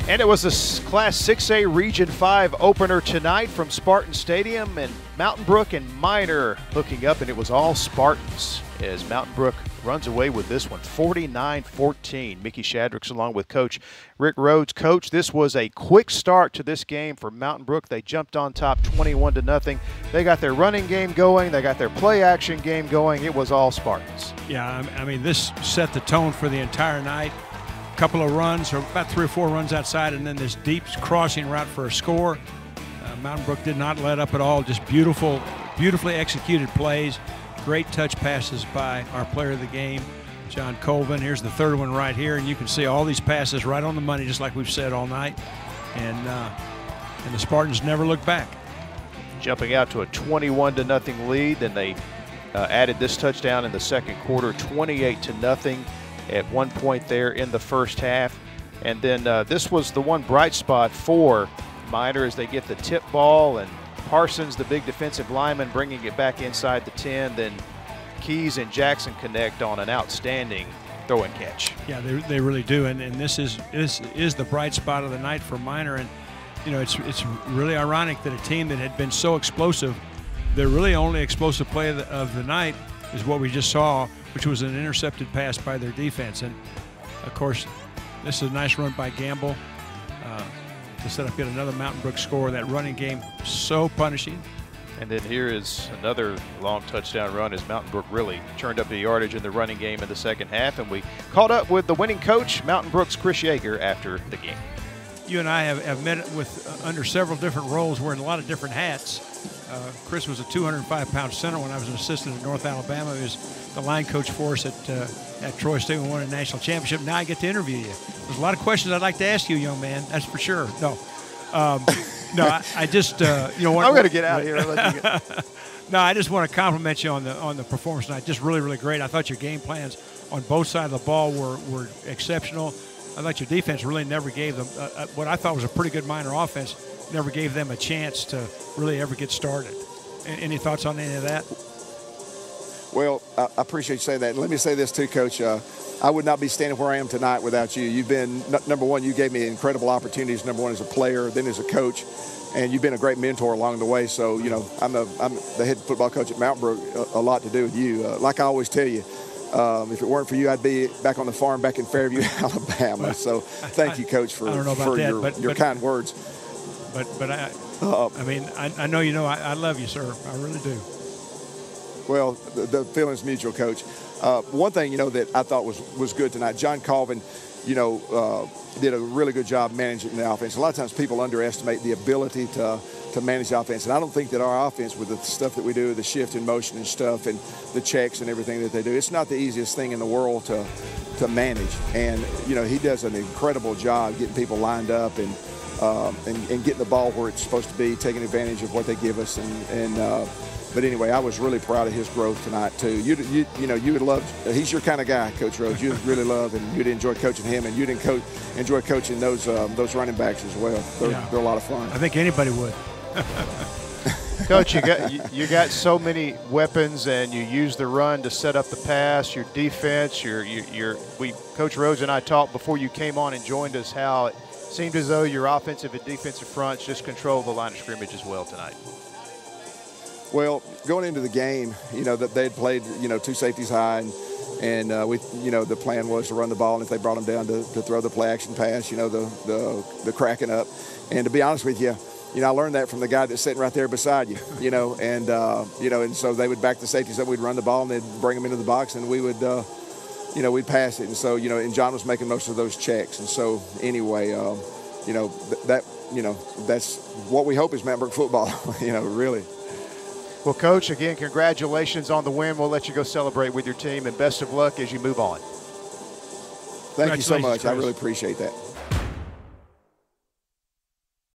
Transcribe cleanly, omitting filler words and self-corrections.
And it was a Class 6A Region 5 opener tonight from Spartan Stadium, and Mountain Brook and Minor hooking up, and it was all Spartans as Mountain Brook runs away with this one, 49-14. Mickey Shadricks along with Coach Rick Rhodes. Coach, this was a quick start to this game for Mountain Brook. They jumped on top 21-0. They got their running game going. They got their play action game going. It was all Spartans. Yeah, I mean, this set the tone for the entire night. Couple of runs, or about 3 or 4 runs outside, and then this deep crossing route for a score. Mountain Brook did not let up at all. Just beautifully executed plays. Great touch passes by our player of the game, John Colvin. Here's the third one right here, and you can see all these passes right on the money, just like we've said all night. And the Spartans never looked back. Jumping out to a 21-0 lead. Then they added this touchdown in the second quarter, 28-0. At one point there in the first half. And then this was the one bright spot for Minor as they get the tip ball, and Parsons, the big defensive lineman, bringing it back inside the 10. Then Keys and Jackson connect on an outstanding throw and catch. Yeah, they really do. And this is the bright spot of the night for Minor. And, you know, it's really ironic that a team that had been so explosive, their really only explosive play of the night is what we just saw, which was an intercepted pass by their defense. And, of course, this is a nice run by Gamble to set up yet another Mountain Brook score. That running game, so punishing. And then here is another long touchdown run as Mountain Brook really turned up the yardage in the running game in the second half. And we caught up with the winning coach, Mountain Brook's Chris Yeager, after the game. You and I have met with under several different roles, wearing a lot of different hats. Chris was a 205-pound center when I was an assistant at North Alabama. He was the line coach for us at Troy State. We won a national championship. Now I get to interview you. There's a lot of questions I'd like to ask you, young man. That's for sure. No, I just you know. I'm going to get out of here. No, I just want to compliment you on the performance tonight. Just really great. I thought your game plans on both sides of the ball were exceptional. I thought your defense really never gave them what I thought was a pretty good Minor offense. Never gave them a chance to really ever get started. Any thoughts on any of that? Well, I appreciate you saying that. And let me say this too, Coach. I would not be standing where I am tonight without you. You've been, number one, you gave me incredible opportunities, number one as a player, then as a coach, and you've been a great mentor along the way. So, you know, I'm the head football coach at Mountain Brook, a lot to do with you. Like I always tell you, if it weren't for you, I'd be back on the farm back in Fairview, Alabama. So thank you, Coach, for your kind words. But I mean, I know you know I love you, sir. I really do. Well, the feeling's mutual, Coach. One thing, you know, that I thought was good tonight, John Colvin, you know, did a really good job managing the offense. A lot of times people underestimate the ability to manage the offense. And I don't think that our offense, with the stuff that we do, the shift in motion and stuff and the checks and everything that they do, it's not the easiest thing in the world to manage. And, you know, he does an incredible job getting people lined up and getting the ball where it's supposed to be, taking advantage of what they give us. But anyway, I was really proud of his growth tonight too. You know, you would love. He's your kind of guy, Coach Rhodes. You'd really love, and you'd enjoy coaching him, and you'd enjoy coaching those running backs as well. They're a lot of fun. I think anybody would. Coach, you got so many weapons, and you use the run to set up the pass. Your defense, Coach Rhodes and I talked before you came on and joined us how it seemed as though your offensive and defensive fronts just controlled the line of scrimmage as well tonight. Well, going into the game, you know, that they'd played, you know, 2 safeties high, and we, you know, the plan was to run the ball, and if they brought them down to throw the play action pass, you know, the cracking up. And to be honest with you, you know, I learned that from the guy that's sitting right there beside you, you know, and so they would back the safeties up, we'd run the ball, and they'd bring them into the box, and we would, you know, we'd pass it. And so, you know, and John was making most of those checks. And so anyway, you know, that's what we hope is Mountain Brook football, you know, really. Well, Coach, again, congratulations on the win. We'll let you go celebrate with your team, and best of luck as you move on. Thank you so much. Chris. I really appreciate that.